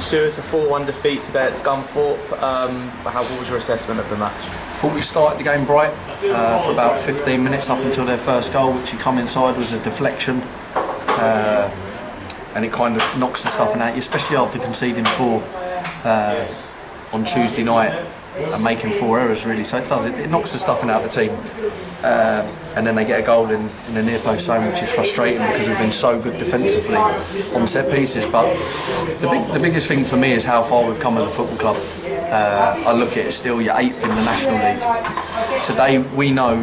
Stu, it's a 4-1 defeat today at Scunthorpe. What was your assessment of the match? I thought we started the game bright for about 15 minutes up until their first goal, which he come inside was a deflection, and it kind of knocks the stuffing out you, especially after conceding 4 on Tuesday night and making 4 errors really. So it knocks the stuffing out of the team, and then they get a goal in the near post zone, which is frustrating because we've been so good defensively on set pieces. But the biggest thing for me is how far we've come as a football club. I look at it still, you're 8th in the National League. Today we know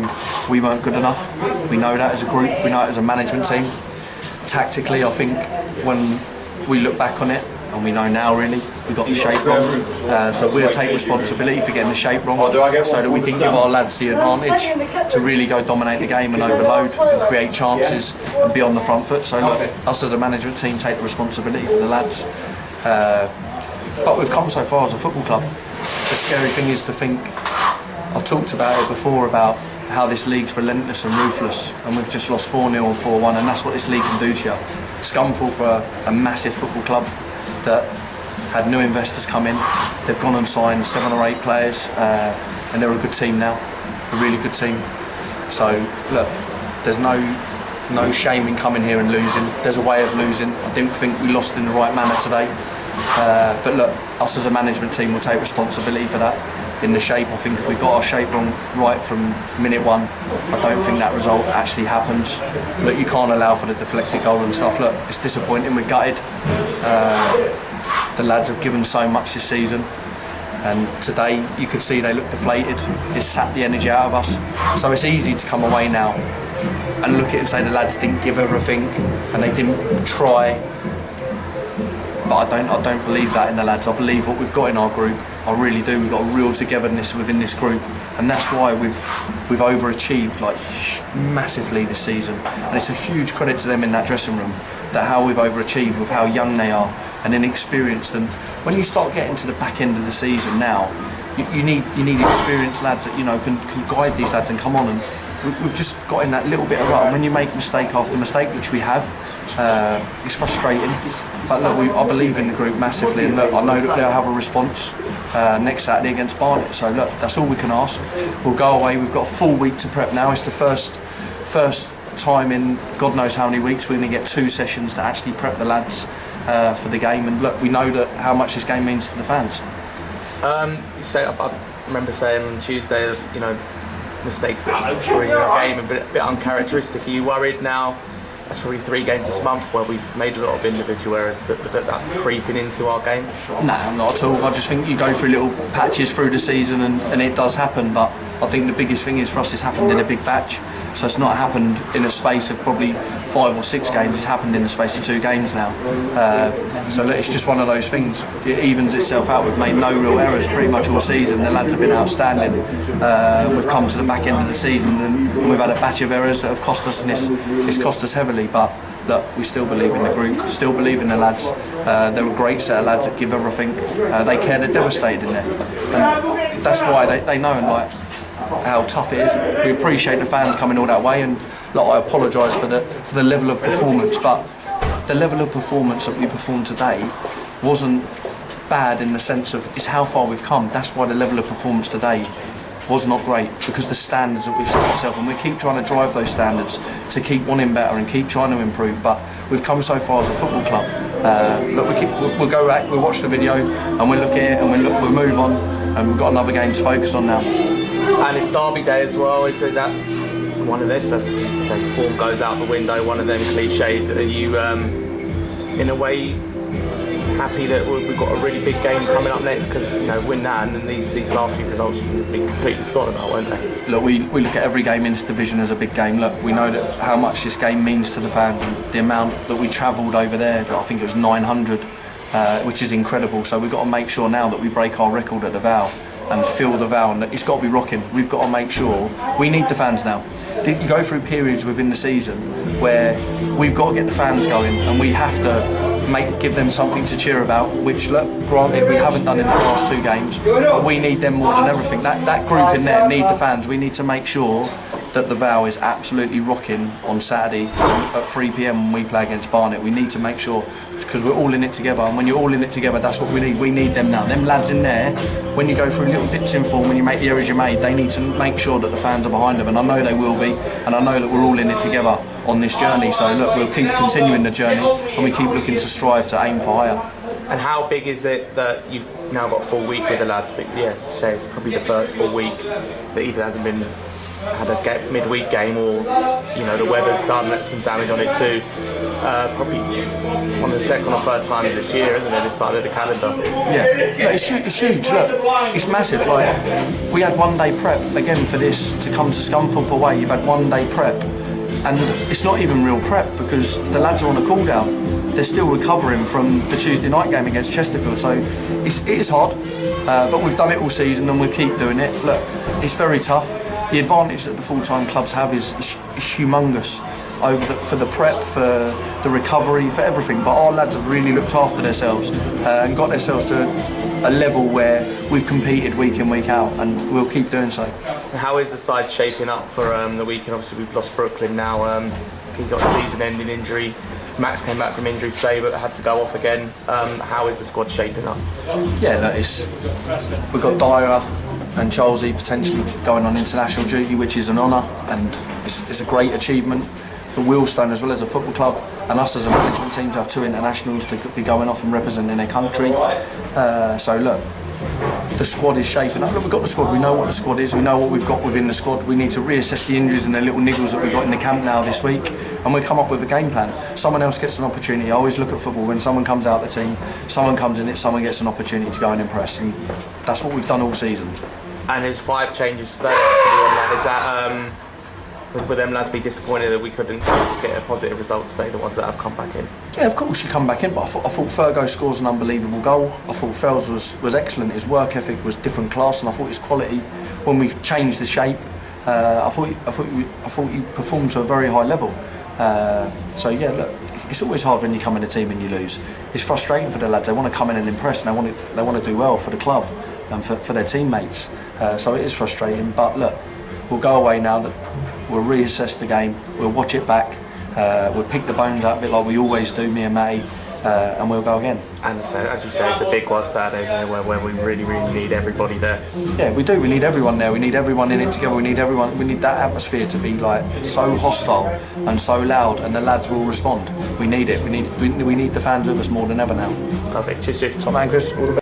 we weren't good enough. We know that as a group, we know it as a management team. Tactically, I think when we look back on it, and we know now really, we got the shape wrong. So we'll take responsibility for getting the shape wrong, so that we didn't give our lads the advantage to really go dominate the game and overload and create chances and be on the front foot. So look, us as a management team take the responsibility for the lads. But we've come so far as a football club. The scary thing is to think, I've talked about it before, about how this league's relentless and ruthless, and we've just lost 4-0 and 4-1, and that's what this league can do to you. Scunthorpe are a massive football club that had new investors come in. They've gone and signed 7 or 8 players, and they're a good team now, a really good team. So look, there's no shame in coming here and losing. There's a way of losing. I didn't think we lost in the right manner today. But look, us as a management team will take responsibility for that. In the shape, I think if we got our shape wrong right from minute 1, I don't think that result actually happens. Look, you can't allow for the deflected goal and stuff. Look, it's disappointing, we're gutted. The lads have given so much this season, and today you could see they look deflated. It's sapped the energy out of us. So it's easy to come away now and look at it and say the lads didn't give everything and they didn't try. But I don't believe that in the lads. I believe what we've got in our group. I really do. We've got a real togetherness within this group, and that's why we've overachieved like massively this season. And it's a huge credit to them in that dressing room, that how we've overachieved with how young they are and inexperienced. And when you start getting to the back end of the season now, you need experienced lads that can guide these lads and come on. And we've just got in that little bit of rut, and when you make mistake after mistake, which we have, it's frustrating. But look, I believe in the group massively, and look, I know that they'll have a response next Saturday against Barnet. So look, that's all we can ask. We'll go away. We've got a full week to prep now. It's the first time in God knows how many weeks we're going to get 2 sessions to actually prep the lads for the game. And look, we know that how much this game means to the fans. You say, I remember saying on Tuesday that mistakes during your game a bit uncharacteristic. Are you worried now? That's probably 3 games this month where we've made a lot of individual errors that's creeping into our game. No, not at all. I just think you go through little patches through the season and it does happen, but I think the biggest thing is for us it's happened in a big batch. So it's not happened in a space of probably 5 or 6 games, it's happened in the space of 2 games now. So it's just one of those things. It evens itself out. We've made no real errors pretty much all season. The lads have been outstanding. We've come to the back end of the season and we've had a batch of errors that have cost us, and it's cost us heavily. But look, we still believe in the group, still believe in the lads. They're a great set of lads that give everything. They care, they're devastated in there. And that's why they know how tough it is. We appreciate the fans coming all that way, and look, I apologise for the level of performance, but the level of performance that we performed today wasn't bad in the sense of it's how far we've come. That's why the level of performance today was not great, because the standards that we've set ourselves, and we keep trying to drive those standards to keep wanting better and keep trying to improve. But we've come so far as a football club. Look, we'll go back, we'll watch the video, and we'll look at it, and we'll move on, and we've got another game to focus on now. And it's Derby Day as well. Is that one of this? As you say, form goes out the window. One of them cliches. Are you, in a way, happy that we've got a really big game coming up next? Because win that, and then these last few results will be completely forgotten about, won't they? Look, we look at every game in this division as a big game. Look, we know that how much this game means to the fans, and the amount that we travelled over there. I think it was 900, which is incredible. So we've got to make sure now that we break our record at the Val and fill the Val, and it's got to be rocking. We've got to make sure, we need the fans now. You go through periods within the season where we've got to get the fans going, and we have to give them something to cheer about, which, look, granted we haven't done in the last 2 games, but we need them more than everything. That group in there need the fans. We need to make sure that the Val is absolutely rocking on Saturday at 3 PM when we play against Barnet. We need to make sure, because we're all in it together, and when you're all in it together, that's what we need. We need them now. Them lads in there, when you go through little dips in form, when you make the errors you made, they need to make sure that the fans are behind them, and I know they will be, and I know that we're all in it together on this journey. So look, we'll keep continuing the journey, and we keep looking to strive to aim for higher. And how big is it that you've now got a full week with the lads? Yes, say it's probably the first full week that either hasn't been had a midweek game, or the weather's done some damage on it too. Probably one of the second or third times this year, isn't it? This side of the calendar. Yeah, it's huge. Look, it's massive. Like, we had 1 day prep again for this to come to Scunthorpe away. You've had 1 day prep, and it's not even real prep because the lads are on a cool down. They're still recovering from the Tuesday night game against Chesterfield, so it is hard. But we've done it all season, and we'll keep doing it. Look, it's very tough. The advantage that the full-time clubs have is humongous for the prep, for the recovery, for everything. But our lads have really looked after themselves and got themselves to a level where we've competed week in, week out, and we'll keep doing so. How is the side shaping up for the weekend? Obviously, we've lost Brooklyn now. He got a season-ending injury. Max came back from injury today, but had to go off again. How is the squad shaping up? Yeah, look, we've got Dyer and Charlesy potentially going on international duty, which is an honour, and it's a great achievement for Wheelstone as well as a football club, and us as a management team to have 2 internationals to be going off and representing their country. So look, the squad is shaping up. Look, we've got the squad, we know what the squad is, we know what we've got within the squad. We need to reassess the injuries and the little niggles that we got in the camp now this week, and we'll come up with a game plan. Someone else gets an opportunity. I always look at football, when someone comes out the team, someone comes in it, someone gets an opportunity to go and impress, and that's what we've done all season. And there's 5 changes today actually. Is that would them lads be disappointed that we couldn't get a positive result today, the ones that have come back in? Yeah, of course you come back in, but I thought Fergo scores an unbelievable goal. I thought Fells was excellent. His work ethic was different class, and I thought his quality, when we've changed the shape, I thought he performed to a very high level. So yeah, look, it's always hard when you come in a team and you lose. It's frustrating for the lads. They want to come in and impress, and they want to do well for the club and for their teammates. So it is frustrating, but look, we'll go away now. We'll reassess the game. We'll watch it back. We'll pick the bones out of it like we always do, me and Matty, and we'll go again. And so, as you say, it's a big one Saturday, isn't it, where we really need everybody there. Yeah, we do. We need everyone there. We need everyone in it together. We need everyone. We need that atmosphere to be like so hostile and so loud, and the lads will respond. We need it. We need the fans with us more than ever now. Perfect. Cheers, Top man, Chris. All the best.